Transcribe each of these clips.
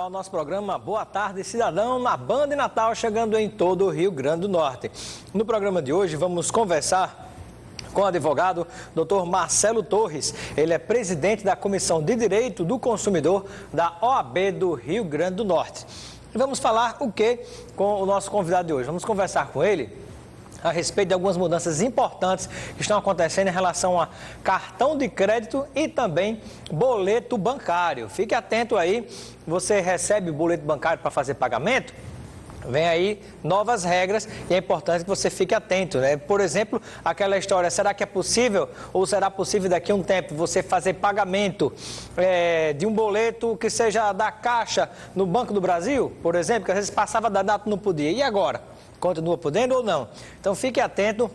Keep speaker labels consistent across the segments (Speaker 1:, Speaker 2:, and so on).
Speaker 1: ao nosso programa Boa Tarde Cidadão, na Band Natal, chegando em todo o Rio Grande do Norte. No programa de hoje vamos conversar com o advogado Dr. Marcelo Torres. Ele é presidente da Comissão de Direito do Consumidor da OAB do Rio Grande do Norte. E vamos falar o que com o nosso convidado de hoje? Vamos conversar com ele a respeito de algumas mudanças importantes que estão acontecendo em relação a cartão de crédito e também boleto bancário. Fique atento aí, você recebe boleto bancário para fazer pagamento? Vem aí novas regras e é importante que você fique atento, né? Por exemplo, aquela história, será que é possível ou será possível daqui a um tempo você fazer pagamento de um boleto que seja da Caixa no Banco do Brasil, por exemplo, que às vezes passava da data e não podia. E agora? Continua podendo ou não? Então fique atento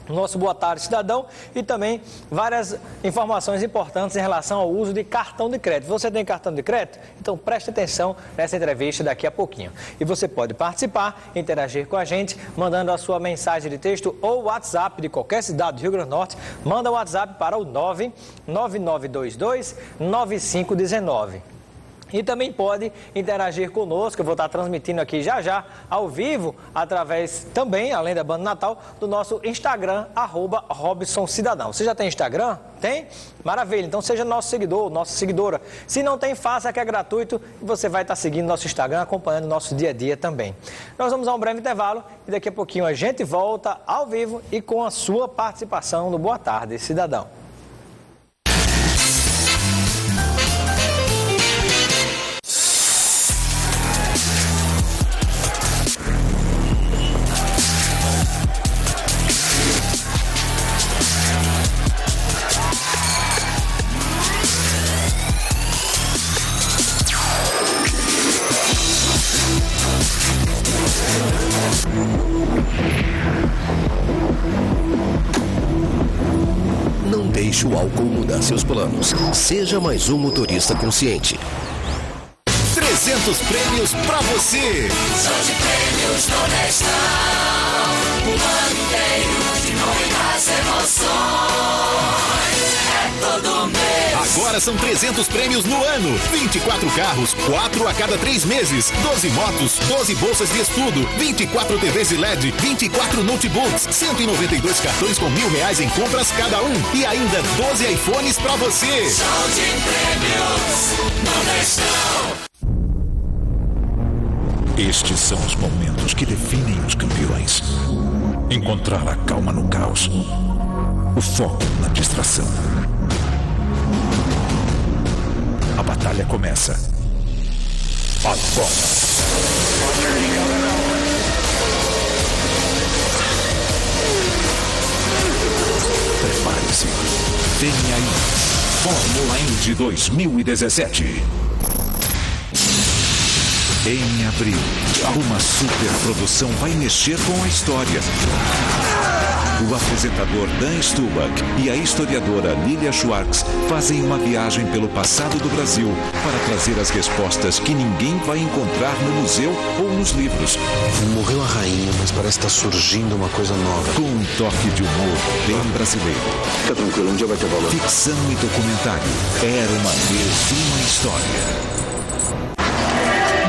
Speaker 1: no nosso Boa Tarde Cidadão e também várias informações importantes em relação ao uso de cartão de crédito. Você tem cartão de crédito? Então preste atenção nessa entrevista daqui a pouquinho. E você pode participar, interagir com a gente, mandando a sua mensagem de texto ou WhatsApp de qualquer cidade do Rio Grande do Norte. Manda o WhatsApp para o 99922-9519. E também pode interagir conosco, eu vou estar transmitindo aqui já, ao vivo, através também, além da Band Natal, do nosso Instagram, @RobsonCidadão. Você já tem Instagram? Tem? Maravilha, então seja nosso seguidor, nossa seguidora. Se não tem, faça, que é gratuito e você vai estar seguindo nosso Instagram, acompanhando o nosso dia a dia também. Nós vamos a um breve intervalo e daqui a pouquinho a gente volta ao vivo e com a sua participação no Boa Tarde Cidadão.
Speaker 2: Não deixe o álcool mudar seus planos. Seja mais um motorista consciente.
Speaker 3: 300 prêmios pra você.
Speaker 4: Show de prêmios Nordestão. O ano inteiro de muitas emoções. É todo mês.
Speaker 3: Agora são 300 prêmios no ano. 24 carros, 4 a cada 3 meses. 12 motos, 12 bolsas de estudo, 24 TVs de LED, 24 notebooks, 192 cartões com R$1.000 em compras cada um. E ainda 12 iPhones pra você.
Speaker 4: Show de prêmios Nordestão.
Speaker 5: Estes são os momentos que definem os campeões. Encontrar a calma no caos. O foco na distração. A batalha começa agora. Prepare-se. Vem aí. Fórmula Indy 2017. Em abril, uma superprodução vai mexer com a história. O apresentador Dan Stubach e a historiadora Lilia Schwartz fazem uma viagem pelo passado do Brasil para trazer as respostas que ninguém vai encontrar no museu ou nos livros.
Speaker 6: Morreu a rainha, mas parece estar surgindo uma coisa nova.
Speaker 5: Com um toque de humor bem brasileiro.
Speaker 6: Fica tranquilo, um dia vai ter valor.
Speaker 5: Ficção e documentário. Era uma vez uma história.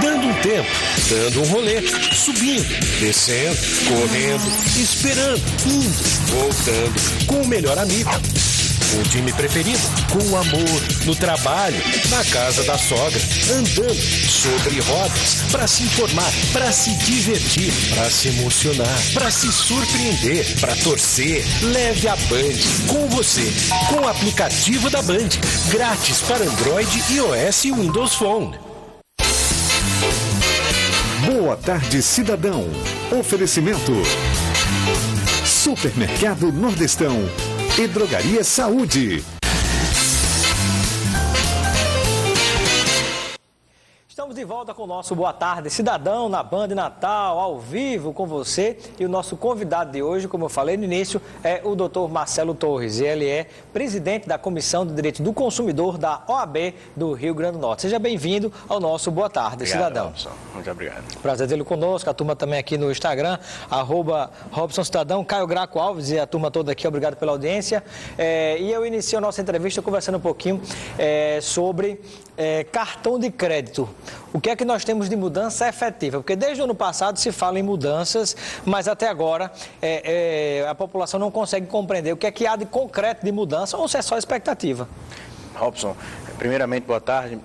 Speaker 7: Dando um tempo, dando um rolê, subindo, descendo, correndo, esperando, indo, voltando, com o melhor amigo, com o time preferido, com o amor, no trabalho, na casa da sogra, andando, sobre rodas, para se informar, para se divertir, para se emocionar, para se surpreender, para torcer. Leve a Band com você, com o aplicativo da Band, grátis para Android, iOS e Windows Phone.
Speaker 8: Boa Tarde Cidadão. Oferecimento Supermercado Nordestão e Drogaria Saúde.
Speaker 1: Estamos de volta com o nosso Boa Tarde Cidadão na Band Natal, ao vivo com você. E o nosso convidado de hoje, como eu falei no início, é o Dr. Marcelo Torres. Ele é presidente da Comissão de Direito do Consumidor da OAB do Rio Grande do Norte. Seja bem-vindo ao nosso Boa Tarde Cidadão.
Speaker 9: Robson. Muito obrigado.
Speaker 1: Prazer tê-lo conosco, a turma também aqui no Instagram, @RobsonCidadão, Caio Graco Alves e a turma toda aqui, obrigado pela audiência. E eu inicio a nossa entrevista conversando um pouquinho sobre cartão de crédito. O que é que nós temos de mudança efetiva? Porque desde o ano passado se fala em mudanças, mas até agora a população não consegue compreender o que é que há de concreto de mudança ou se é só expectativa.
Speaker 9: Robson, primeiramente, boa tarde.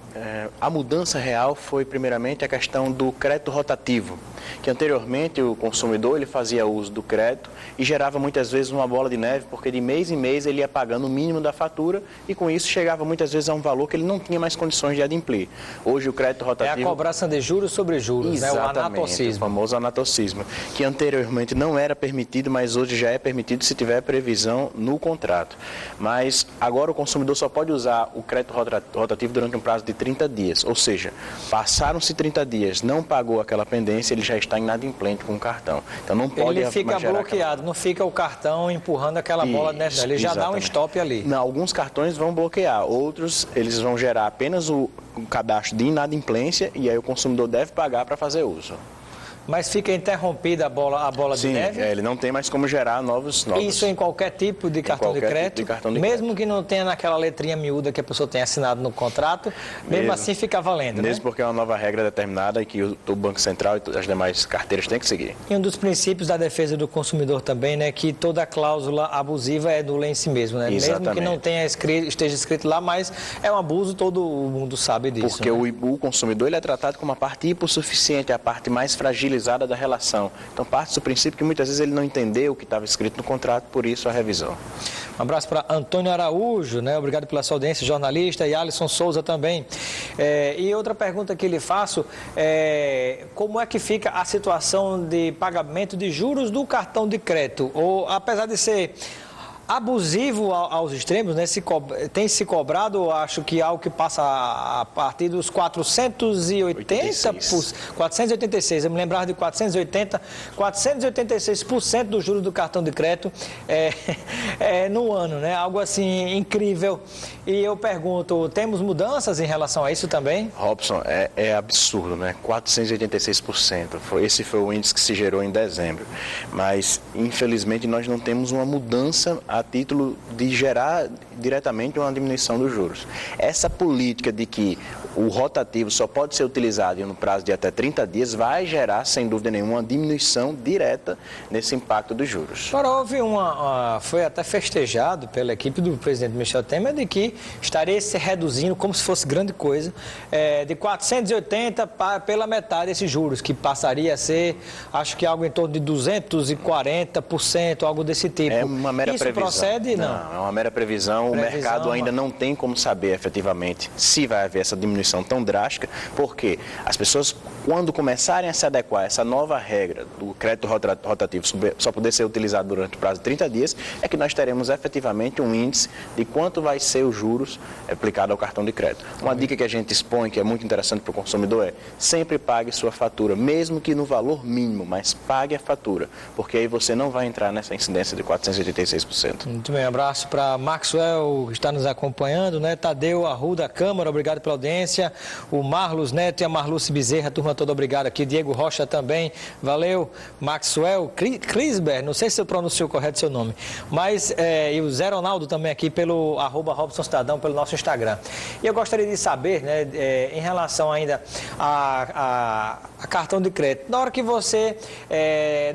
Speaker 9: A mudança real foi, primeiramente, a questão do crédito rotativo, que anteriormente o consumidor ele fazia uso do crédito e gerava muitas vezes uma bola de neve, porque de mês em mês ele ia pagando o mínimo da fatura e com isso chegava muitas vezes a um valor que ele não tinha mais condições de adimplir. Hoje o crédito rotativo...
Speaker 1: É a cobrança de juros sobre juros,
Speaker 9: exatamente,
Speaker 1: né? O anatocismo.
Speaker 9: O famoso anatocismo, que anteriormente não era permitido, mas hoje já é permitido se tiver previsão no contrato. Mas agora o consumidor só pode usar o crédito rotativo durante um prazo de 30 dias, ou seja, passaram-se 30 dias, não pagou aquela pendência, ele já está inadimplente com o cartão. Então não pode
Speaker 1: ele fica bloqueado, não fica o cartão empurrando aquela bola nessa, ele já dá um stop ali.
Speaker 9: Não, alguns cartões vão bloquear, outros eles vão gerar apenas o cadastro de inadimplência e aí o consumidor deve pagar para fazer uso.
Speaker 1: Mas fica interrompida a bola
Speaker 9: Sim,
Speaker 1: de neve?
Speaker 9: ele não tem mais como gerar novos...
Speaker 1: Isso em qualquer tipo de cartão de crédito? Mesmo que não tenha naquela letrinha miúda que a pessoa tenha assinado no contrato, mesmo assim fica valendo,
Speaker 9: mesmo porque é uma nova regra determinada e que o Banco Central e as demais carteiras têm que seguir.
Speaker 1: E um dos princípios da defesa do consumidor também, né, que toda cláusula abusiva é nula em si mesmo, né?
Speaker 9: Exatamente.
Speaker 1: Mesmo que não tenha esteja escrito lá, mas é um abuso, todo mundo sabe disso.
Speaker 9: Porque
Speaker 1: né?
Speaker 9: o consumidor ele é tratado como a parte hipossuficiente, a parte mais fragilizada da relação. Então parte do princípio que muitas vezes ele não entendeu o que estava escrito no contrato, por isso a revisão.
Speaker 1: Um abraço para Antônio Araújo, né? Obrigado pela sua audiência, jornalista, e Alisson Souza também. E outra pergunta que lhe faço é como é que fica a situação de pagamento de juros do cartão de crédito? Ou, apesar de ser abusivo aos extremos, né? Tem se cobrado, acho que algo que passa a partir dos 486, eu me lembrava de 486% dos juros do cartão de crédito no ano, né? Algo assim incrível. E eu pergunto, temos mudanças em relação a isso também?
Speaker 9: Robson, é absurdo, né? 486%. Esse foi o índice que se gerou em dezembro. Mas, infelizmente, nós não temos uma mudança a título de gerar diretamente uma diminuição dos juros. Essa política de que o rotativo só pode ser utilizado no prazo de até 30 dias vai gerar, sem dúvida nenhuma, uma diminuição direta nesse impacto dos juros.
Speaker 1: Agora, houve foi até festejado pela equipe do presidente Michel Temer de que estaria se reduzindo, como se fosse grande coisa, de 480 pela metade esses juros, que passaria a ser, acho que algo em torno de 240%, algo desse tipo.
Speaker 9: É uma mera previsão.
Speaker 1: Isso procede? Não,
Speaker 9: é uma mera previsão. O mercado ainda não tem como saber efetivamente se vai haver essa diminuição tão drástica, porque as pessoas, quando começarem a se adequar a essa nova regra do crédito rotativo só poder ser utilizado durante o prazo de 30 dias, é que nós teremos efetivamente um índice de quanto vai ser os juros aplicados ao cartão de crédito. Uma dica que a gente expõe, que é muito interessante para o consumidor, é sempre pague sua fatura, mesmo que no valor mínimo, mas pague a fatura, porque aí você não vai entrar nessa incidência de 486%.
Speaker 1: Muito bem, abraço para Maxwell, que está nos acompanhando, né? Tadeu Arruda Câmara, obrigado pela audiência. O Marlos Neto e a Marluce Bezerra, a turma toda, obrigado aqui. Diego Rocha também, valeu. Maxwell Crisber, não sei se eu pronuncio correto seu nome, mas e o Zé Ronaldo também aqui pelo @RobsonCidadão, pelo nosso Instagram. E eu gostaria de saber, né, em relação ainda a cartão de crédito, na hora que você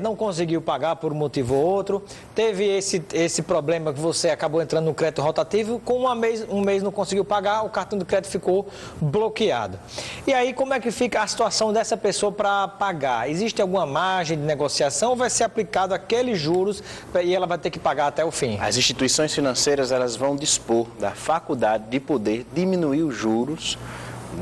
Speaker 1: não conseguiu pagar por um motivo ou outro, teve esse problema que você acabou entrando no crédito rotativo, com um mês não conseguiu pagar, o cartão de crédito ficou bloqueado. E aí, como é que fica a situação dessa pessoa para pagar? Existe alguma margem de negociação ou vai ser aplicado aqueles juros e ela vai ter que pagar até o fim?
Speaker 9: As instituições financeiras, elas vão dispor da faculdade de poder diminuir os juros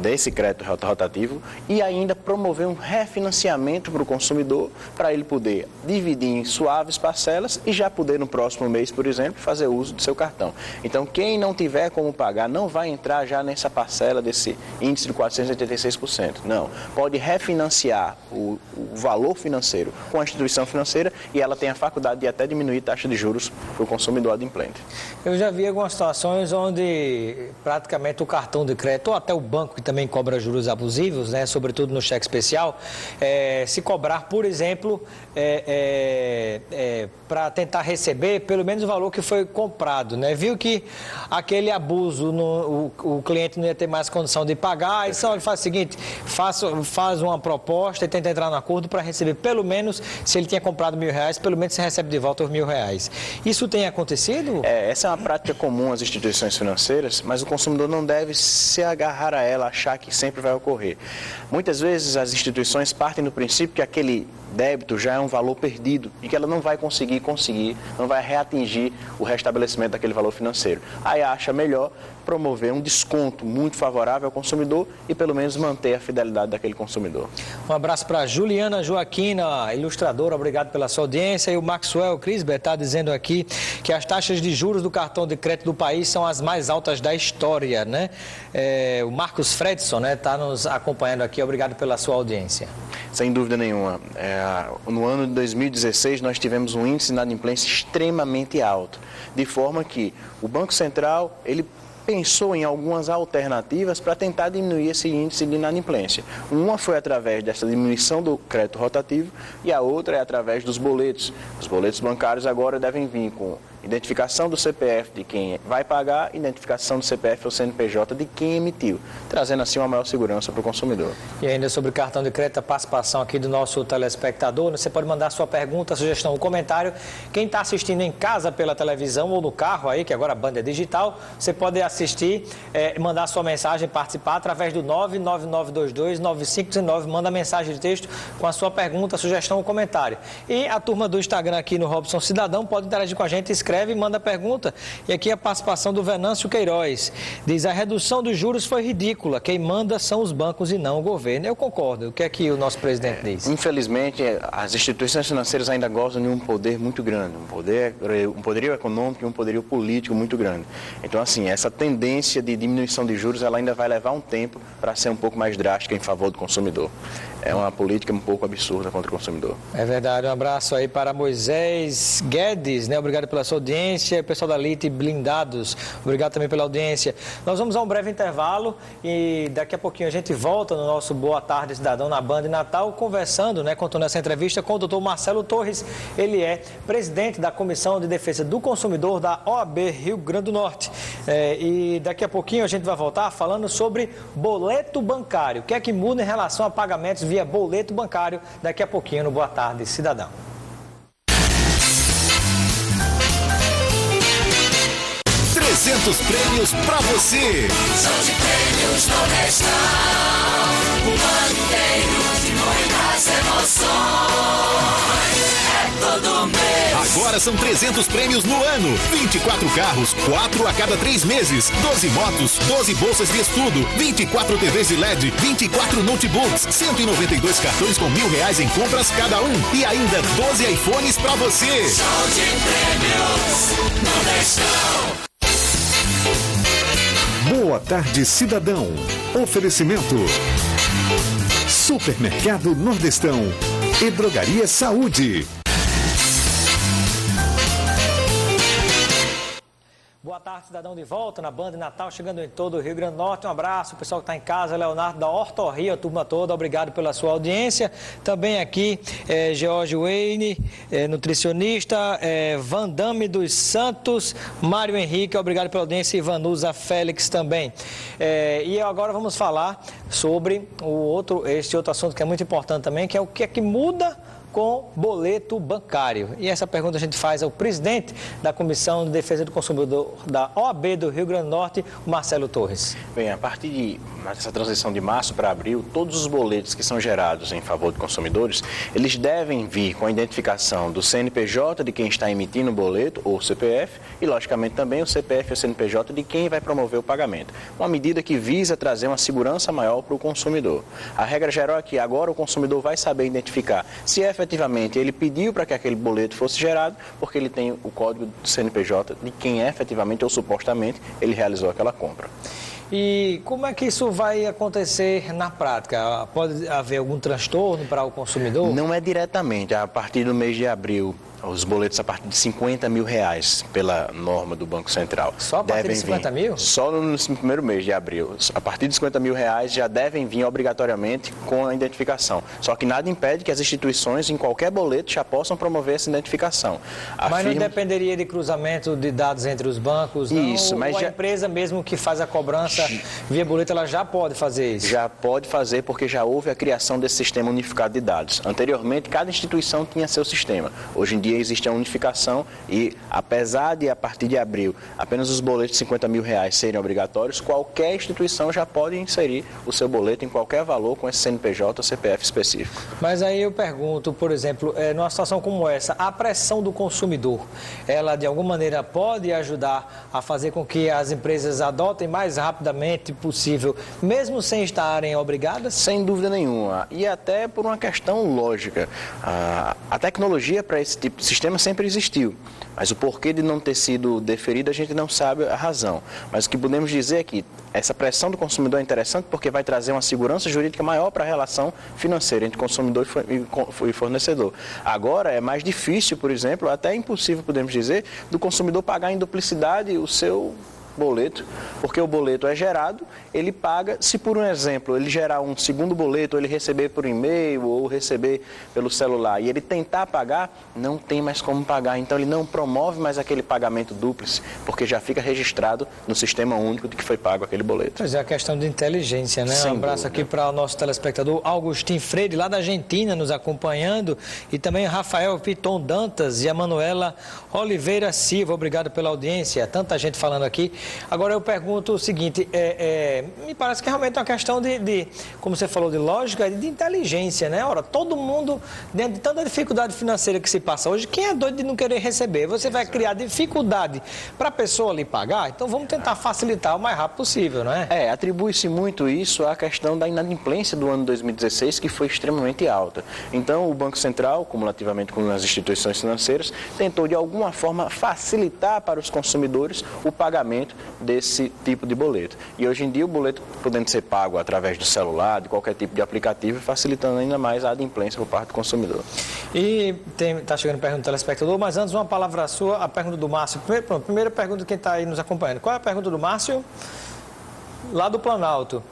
Speaker 9: desse crédito rotativo e ainda promover um refinanciamento para o consumidor, para ele poder dividir em suaves parcelas e já poder no próximo mês, por exemplo, fazer uso do seu cartão. Então, quem não tiver como pagar não vai entrar já nessa parcela desse índice de 486%. Não, pode refinanciar o valor financeiro com a instituição financeira e ela tem a faculdade de até diminuir a taxa de juros para o consumidor adimplente.
Speaker 1: Eu já vi algumas situações onde praticamente o cartão de crédito ou até o banco que também cobra juros abusivos, né, sobretudo no cheque especial, se cobrar, por exemplo, para tentar receber pelo menos o valor que foi comprado, né? Viu que aquele abuso, o cliente não ia ter mais condição de pagar, então ele faz o seguinte, faz uma proposta e tenta entrar no acordo para receber pelo menos, se ele tinha comprado R$1.000, pelo menos você recebe de volta os R$1.000. Isso tem acontecido?
Speaker 9: Essa é uma prática comum às instituições financeiras, mas o consumidor não deve se agarrar a ela, achar que sempre vai ocorrer. Muitas vezes as instituições partem do princípio que aquele débito já é um valor perdido e que ela não vai conseguir, não vai reatingir o restabelecimento daquele valor financeiro. Aí acha melhor promover um desconto muito favorável ao consumidor e pelo menos manter a fidelidade daquele consumidor.
Speaker 1: Um abraço para Juliana Joaquina, ilustradora, obrigado pela sua audiência. E o Maxwell Crisber está dizendo aqui que as taxas de juros do cartão de crédito do país são as mais altas da história, né? O Marcos Fredson, né, está nos acompanhando aqui, obrigado pela sua audiência.
Speaker 9: Sem dúvida nenhuma. No ano de 2016, nós tivemos um índice de inadimplência extremamente alto, de forma que o Banco Central, ele pensou em algumas alternativas para tentar diminuir esse índice de inadimplência. Uma foi através dessa diminuição do crédito rotativo e a outra é através dos boletos. Os boletos bancários agora devem vir com identificação do CPF de quem vai pagar, identificação do CPF ou CNPJ de quem emitiu, trazendo assim uma maior segurança para o consumidor.
Speaker 1: E ainda sobre o cartão de crédito, a participação aqui do nosso telespectador, você pode mandar sua pergunta, sugestão ou comentário. Quem está assistindo em casa pela televisão ou no carro aí, que agora a banda é digital, você pode assistir, mandar sua mensagem, participar através do 999229519, manda mensagem de texto com a sua pergunta, sugestão ou comentário. E a turma do Instagram aqui no Robson Cidadão pode interagir com a gente, escreve e manda pergunta. E aqui a participação do Venâncio Queiroz. Diz, a redução dos juros foi ridícula. Quem manda são os bancos e não o governo. Eu concordo. O que é que o nosso presidente diz?
Speaker 9: Infelizmente, as instituições financeiras ainda gozam de um poder muito grande. Um poderio econômico e um poderio político muito grande. Então, assim, essa tendência de diminuição de juros, ela ainda vai levar um tempo para ser um pouco mais drástica em favor do consumidor. É uma política um pouco absurda contra o consumidor.
Speaker 1: É verdade. Um abraço aí para Moisés Guedes, né? Obrigado pela sua audiência. O pessoal da Lite Blindados, obrigado também pela audiência. Nós vamos a um breve intervalo e daqui a pouquinho a gente volta no nosso Boa Tarde Cidadão na Band Natal, conversando, né, contando essa entrevista com o doutor Marcelo Torres. Ele é presidente da Comissão de Defesa do Consumidor da OAB Rio Grande do Norte. E daqui a pouquinho a gente vai voltar falando sobre boleto bancário. O que é que muda em relação a pagamentos via boleto bancário? Daqui a pouquinho no Boa Tarde Cidadão.
Speaker 3: 300 prêmios pra você.
Speaker 4: São de prêmios Nordestão, o ano inteiro de muitas emoções. É todo mês.
Speaker 3: Agora são 300 prêmios no ano. 24 carros, 4 a cada 3 meses. 12 motos, 12 bolsas de estudo, 24 TVs de LED, 24 notebooks, 192 cartões com R$1.000 em compras cada um. E ainda 12 iPhones pra você.
Speaker 4: São de prêmios Nordestão.
Speaker 8: Boa Tarde Cidadão. Oferecimento Supermercado Nordestão e Drogaria Saúde.
Speaker 1: Boa tarde, cidadão, de volta na Band Natal, chegando em todo o Rio Grande do Norte. Um abraço, o pessoal que está em casa, Leonardo da Hortorria, a turma toda, obrigado pela sua audiência. Também aqui, George Wayne, nutricionista, Vandame dos Santos, Mário Henrique, obrigado pela audiência, e Vanusa Félix também. E agora vamos falar sobre este outro assunto que é muito importante também, que é o que é que muda com boleto bancário. E essa pergunta a gente faz ao presidente da Comissão de Defesa do Consumidor da OAB do Rio Grande do Norte, o Marcelo Torres.
Speaker 9: Bem, a partir dessa transição de março para abril, todos os boletos que são gerados em favor de consumidores, eles devem vir com a identificação do CNPJ de quem está emitindo o boleto, ou CPF, e logicamente também o CPF e o CNPJ de quem vai promover o pagamento. Uma medida que visa trazer uma segurança maior para o consumidor. A regra geral é que agora o consumidor vai saber identificar se efetivamente ele pediu para que aquele boleto fosse gerado, porque ele tem o código do CNPJ de quem efetivamente ou supostamente ele realizou aquela compra.
Speaker 1: E como é que isso vai acontecer na prática? Pode haver algum transtorno para o consumidor?
Speaker 9: Não é diretamente. A partir do mês de abril, os boletos a partir de R$50 mil pela norma do Banco Central.
Speaker 1: Só a partir de 50 mil?
Speaker 9: Só no primeiro mês de abril. A partir de R$50 mil já devem vir obrigatoriamente com a identificação. Só que nada impede que as instituições em qualquer boleto já possam promover essa identificação.
Speaker 1: Mas não dependeria de cruzamento de dados entre os bancos, não?
Speaker 9: Isso, mas
Speaker 1: ou a empresa mesmo que faz a cobrança via boleto, ela já pode fazer isso?
Speaker 9: Já pode fazer, porque já houve a criação desse sistema unificado de dados. Anteriormente, cada instituição tinha seu sistema. Hoje em dia existe a unificação e, apesar de, a partir de abril, apenas os boletos de R$50 mil serem obrigatórios, qualquer instituição já pode inserir o seu boleto em qualquer valor com esse CNPJ ou CPF específico.
Speaker 1: Mas aí eu pergunto, por exemplo, numa situação como essa, a pressão do consumidor, ela de alguma maneira pode ajudar a fazer com que as empresas adotem mais rapidamente possível, mesmo sem estarem obrigadas?
Speaker 9: Sem dúvida nenhuma. E até por uma questão lógica. A tecnologia para esse tipo de sistema sempre existiu. Mas o porquê de não ter sido deferido, a gente não sabe a razão. Mas o que podemos dizer é que essa pressão do consumidor é interessante porque vai trazer uma segurança jurídica maior para a relação financeira entre consumidor e fornecedor. Agora é mais difícil, por exemplo, até impossível, podemos dizer, do consumidor pagar em duplicidade o seu boleto, porque o boleto é gerado, ele paga, se por um exemplo ele gerar um segundo boleto, ou ele receber por e-mail, ou receber pelo celular, e ele tentar pagar, não tem mais como pagar, então ele não promove mais aquele pagamento dúplice, porque já fica registrado no sistema único de que foi pago aquele boleto.
Speaker 1: Pois é, a questão de inteligência, né?
Speaker 9: Sem
Speaker 1: um abraço
Speaker 9: dúvida.
Speaker 1: Aqui para o nosso telespectador Augustin Freire, lá da Argentina, nos acompanhando, e também Rafael Piton Dantas e a Manuela Oliveira Silva, obrigado pela audiência, tanta gente falando aqui. Agora eu pergunto o seguinte, me parece que realmente é uma questão de, como você falou, de lógica e de inteligência, né? Ora, todo mundo, dentro de tanta dificuldade financeira que se passa hoje, quem é doido de não querer receber? Você vai criar dificuldade para a pessoa ali pagar? Então vamos tentar facilitar o mais rápido possível, não é?
Speaker 9: Atribui-se muito isso à questão da inadimplência do ano 2016, que foi extremamente alta. Então o Banco Central, cumulativamente com as instituições financeiras, tentou de alguma forma facilitar para os consumidores o pagamento desse tipo de boleto. E hoje em dia o boleto podendo ser pago através do celular, de qualquer tipo de aplicativo, facilitando ainda mais a adimplência por parte do consumidor.
Speaker 1: E está chegando pergunta do telespectador, mas antes uma palavra sua, a pergunta do Márcio. Primeira pergunta de quem está aí nos acompanhando. Qual é a pergunta do Márcio? Lá do Planalto.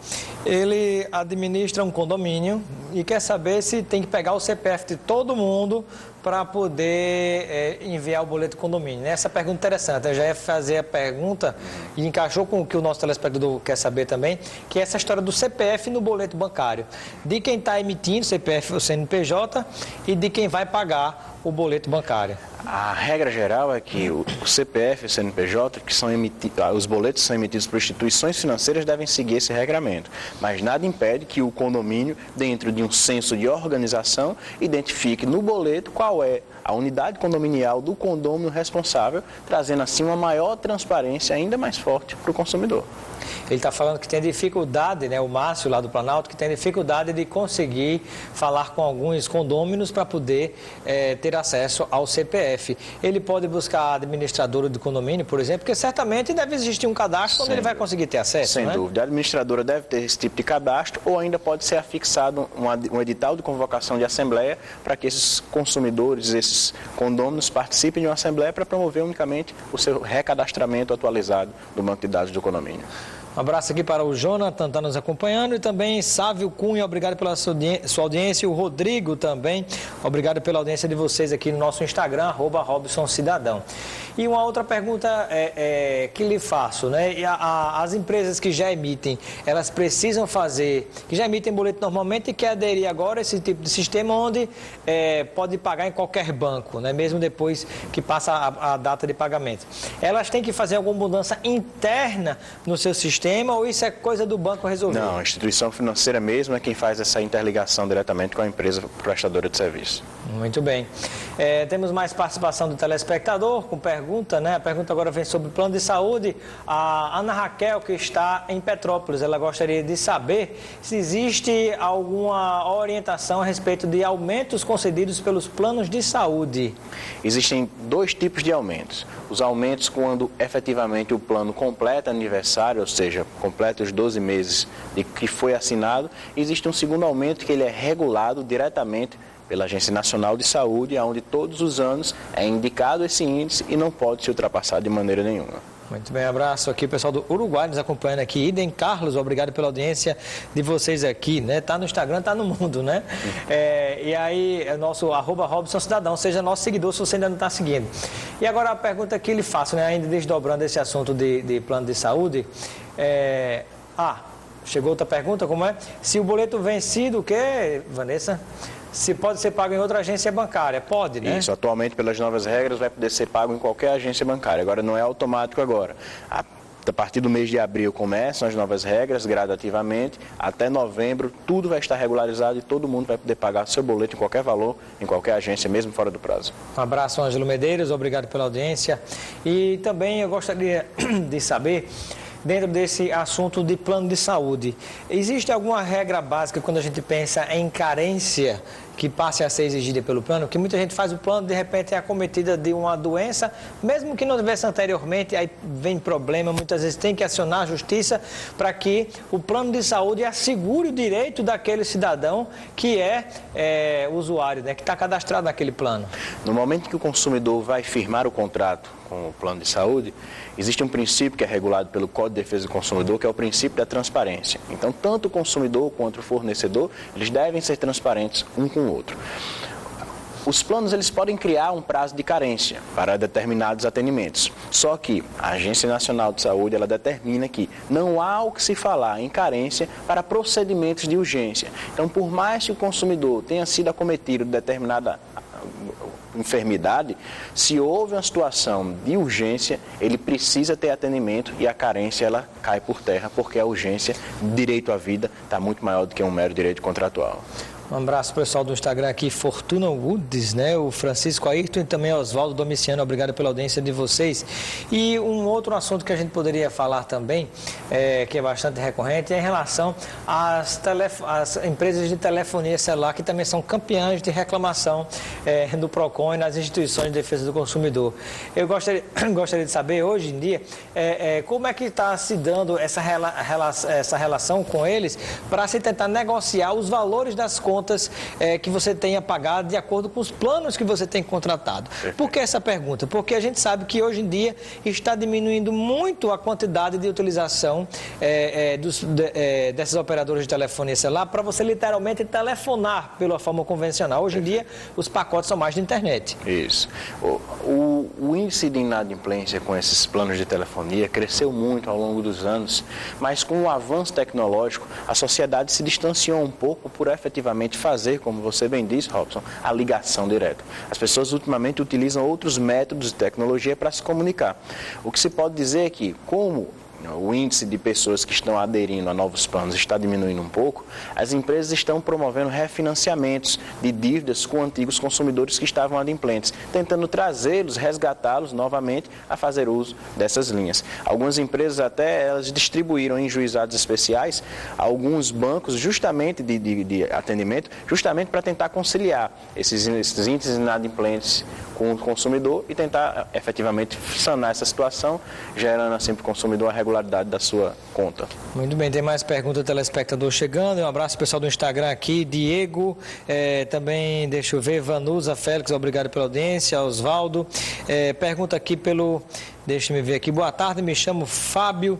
Speaker 1: Ele administra um condomínio e quer saber se tem que pegar o CPF de todo mundo para poder enviar o boleto do condomínio. Essa pergunta é interessante. Eu já ia fazer a pergunta e encaixou com o que o nosso telespectador quer saber também, que é essa história do CPF no boleto bancário. De quem está emitindo CPF ou CNPJ e de quem vai pagar o boleto bancário.
Speaker 9: A regra geral é que o CPF e o CNPJ, que são os boletos são emitidos por instituições financeiras, devem seguir esse regramento. Mas nada impede que o condomínio, dentro de um senso de organização, identifique no boleto qual é a unidade condominial do condômino responsável, trazendo assim uma maior transparência ainda mais forte para o consumidor.
Speaker 1: Ele está falando que tem dificuldade, né, o Márcio lá do Planalto, que tem dificuldade de conseguir falar com alguns condôminos para poder ter acesso ao CPF. Ele pode buscar a administradora do condomínio, por exemplo, porque certamente deve existir um cadastro onde ele vai conseguir ter acesso,
Speaker 9: Sem dúvida. A administradora deve ter esse tipo de cadastro ou ainda pode ser afixado um edital de convocação de assembleia para que esses consumidores, esses condôminos participem de uma assembleia para promover unicamente o seu recadastramento atualizado do banco de dados do condomínio.
Speaker 1: Um abraço aqui para o Jonathan, está nos acompanhando, e também Sávio Cunha, obrigado pela sua audiência, e o Rodrigo também, obrigado pela audiência de vocês aqui no nosso Instagram, @RobsonCidadão. E uma outra pergunta que lhe faço, né? As empresas que já emitem, elas precisam fazer, que já emitem boleto normalmente e quer aderir agora a esse tipo de sistema onde pode pagar em qualquer banco, né? Mesmo depois que passa a data de pagamento. Elas têm que fazer alguma mudança interna no seu sistema ou isso é coisa do banco resolver?
Speaker 9: Não, a instituição financeira mesmo é quem faz essa interligação diretamente com a empresa prestadora de serviço.
Speaker 1: Muito bem. Temos mais participação do telespectador com pergunta, né? A pergunta agora vem sobre o plano de saúde. A Ana Raquel, que está em Petrópolis, ela gostaria de saber se existe alguma orientação a respeito de aumentos concedidos pelos planos de saúde.
Speaker 9: Existem dois tipos de aumentos. Os aumentos quando efetivamente o plano completa aniversário, ou seja, completa os 12 meses de que foi assinado. Existe um segundo aumento que ele é regulado diretamente pela Agência Nacional de Saúde, onde todos os anos é indicado esse índice e não pode se ultrapassar de maneira nenhuma.
Speaker 1: Muito bem, abraço aqui, pessoal do Uruguai nos acompanhando aqui. Idem Carlos, obrigado pela audiência de vocês aqui, né? Tá no Instagram, tá no mundo, né? E aí, é nosso @RobsonCidadão, seja nosso seguidor se você ainda não está seguindo. E agora a pergunta que lhe faço, né? Ainda desdobrando esse assunto de plano de saúde. Chegou outra pergunta, como é? Se o boleto vencido, o quê, Vanessa? Se pode ser pago em outra agência bancária, pode, né?
Speaker 9: Isso, atualmente pelas novas regras vai poder ser pago em qualquer agência bancária, agora não é automático agora. A partir do mês de abril começam as novas regras, gradativamente, até novembro tudo vai estar regularizado e todo mundo vai poder pagar seu boleto em qualquer valor, em qualquer agência, mesmo fora do prazo.
Speaker 1: Um abraço, Ângelo Medeiros, obrigado pela audiência. E também eu gostaria de saber, dentro desse assunto de plano de saúde, existe alguma regra básica quando a gente pensa em carência que passe a ser exigida pelo plano? Que muita gente faz o plano, de repente é acometida de uma doença, mesmo que não tivesse anteriormente, aí vem problema, muitas vezes tem que acionar a justiça para que o plano de saúde assegure o direito daquele cidadão que é usuário, né, que está cadastrado naquele plano.
Speaker 9: No momento que o consumidor vai firmar o contrato com o plano de saúde, existe um princípio que é regulado pelo Código de Defesa do Consumidor, que é o princípio da transparência. Então, tanto o consumidor quanto o fornecedor, eles devem ser transparentes um com o outro. Os planos, eles podem criar um prazo de carência para determinados atendimentos. Só que a Agência Nacional de Saúde, ela determina que não há o que se falar em carência para procedimentos de urgência. Então, por mais que o consumidor tenha sido acometido de determinada enfermidade, se houve uma situação de urgência, ele precisa ter atendimento e a carência ela cai por terra, porque a urgência, direito à vida, está muito maior do que um mero direito contratual.
Speaker 1: Um abraço pessoal do Instagram aqui, Fortuna Woods, né? O Francisco Ayrton e também Oswaldo Domiciano, obrigado pela audiência de vocês. E um outro assunto que a gente poderia falar também, que é bastante recorrente, é em relação às empresas de telefonia celular, que também são campeãs de reclamação no PROCON e nas instituições de defesa do consumidor. Eu gostaria de saber, hoje em dia, como é que está se dando essa relação com eles para se tentar negociar os valores das contas que você tenha pagado de acordo com os planos que você tem contratado. Por que essa pergunta? Porque a gente sabe que hoje em dia está diminuindo muito a quantidade de utilização desses operadores de telefonia celular para você literalmente telefonar pela forma convencional. Hoje em dia os pacotes são mais de internet.
Speaker 9: Isso. O índice de inadimplência com esses planos de telefonia cresceu muito ao longo dos anos, mas com o avanço tecnológico a sociedade se distanciou um pouco por efetivamente fazer, como você bem disse, Robson, a ligação direta. As pessoas ultimamente utilizam outros métodos de tecnologia para se comunicar. O que se pode dizer é que, como o índice de pessoas que estão aderindo a novos planos está diminuindo um pouco, as empresas estão promovendo refinanciamentos de dívidas com antigos consumidores que estavam adimplentes, tentando trazê-los, resgatá-los novamente a fazer uso dessas linhas. Algumas empresas até elas distribuíram em juizados especiais alguns bancos justamente de atendimento, justamente para tentar conciliar esses índices inadimplentes com o consumidor e tentar efetivamente sanar essa situação, gerando assim para o consumidor a regularidade da sua conta.
Speaker 1: Muito bem, tem mais perguntas do telespectador chegando. Um abraço pessoal do Instagram aqui, Diego, também, deixa eu ver, Vanusa, Félix, obrigado pela audiência, Oswaldo, pergunta aqui deixa eu ver aqui. Boa tarde, me chamo Fábio,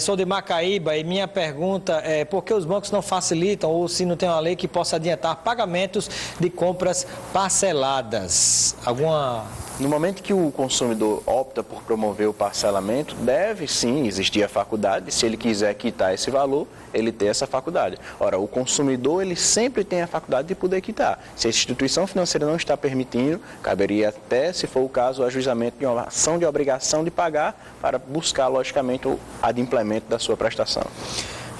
Speaker 1: sou de Macaíba e minha pergunta é por que os bancos não facilitam ou se não tem uma lei que possa adiantar pagamentos de compras parceladas?
Speaker 9: No momento que o consumidor opta por promover o parcelamento, deve sim existir a faculdade, se ele quiser quitar esse valor, ele tem essa faculdade. Ora, o consumidor, ele sempre tem a faculdade de poder quitar. Se a instituição financeira não está permitindo, caberia até, se for o caso, o ajuizamento de uma ação de obrigação de pagar para buscar, logicamente, o adimplemento da sua prestação.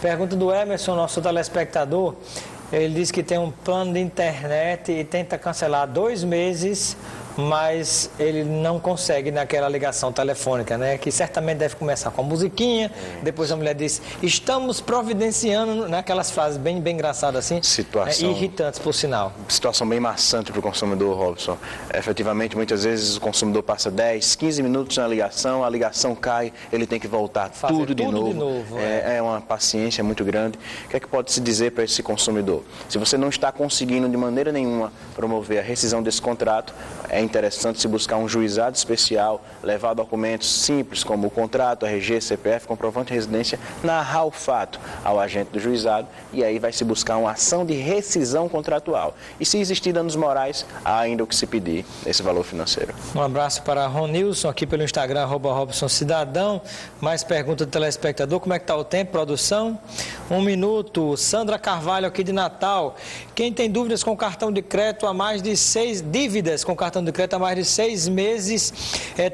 Speaker 1: Pergunta do Emerson, nosso telespectador. Ele diz que tem um plano de internet e tenta cancelar 2 meses mas ele não consegue naquela ligação telefônica, né? Que certamente deve começar com a musiquinha, depois a mulher diz, estamos providenciando, naquelas frases bem engraçadas assim,
Speaker 9: situação,
Speaker 1: irritantes por sinal.
Speaker 9: Situação bem maçante para o consumidor, Robson. Efetivamente, muitas vezes o consumidor passa 10, 15 minutos na ligação, a ligação cai, ele tem que voltar tudo de novo. É uma paciência muito grande. O que é que pode se dizer para esse consumidor? Se você não está conseguindo de maneira nenhuma promover a rescisão desse contrato, é interessante se buscar um juizado especial, levar documentos simples como o contrato, RG, CPF, comprovante de residência, narrar o fato ao agente do juizado e aí vai se buscar uma ação de rescisão contratual. E se existir danos morais, há ainda o que se pedir nesse valor financeiro.
Speaker 1: Um abraço para Ronilson aqui pelo Instagram, @RobsonCidadão. Mais pergunta do telespectador, como é que está o tempo, produção? 1 minuto. Sandra Carvalho aqui de Natal. Quem tem dúvidas com cartão de crédito há mais de 6 meses,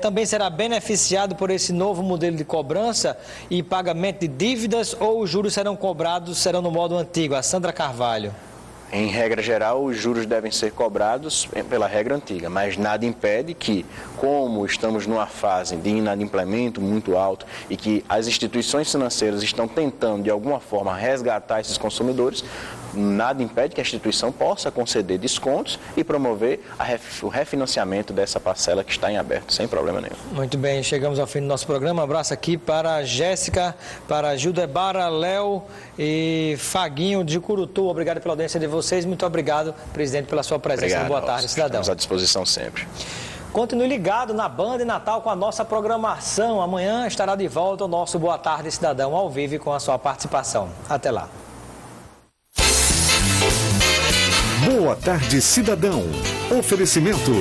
Speaker 1: também será beneficiado por esse novo modelo de cobrança e pagamento de dívidas ou os juros serão no modo antigo? A Sandra Carvalho.
Speaker 9: Em regra geral, os juros devem ser cobrados pela regra antiga, mas nada impede que, como estamos numa fase de inadimplemento muito alto e que as instituições financeiras estão tentando, de alguma forma, resgatar esses consumidores, nada impede que a instituição possa conceder descontos e promover o refinanciamento dessa parcela que está em aberto, sem problema nenhum.
Speaker 1: Muito bem, chegamos ao fim do nosso programa. Um abraço aqui para a Jéssica, para a Judebara, Léo e Faguinho de Curutu. Obrigado pela audiência de vocês. Muito obrigado, presidente, pela sua presença.
Speaker 9: Obrigado,
Speaker 1: Boa tarde, cidadão.
Speaker 9: Estamos à disposição sempre.
Speaker 1: Continue ligado na Band e Natal com a nossa programação. Amanhã estará de volta o nosso Boa Tarde, Cidadão, ao vivo e com a sua participação. Até lá.
Speaker 8: Boa Tarde, Cidadão. Oferecimento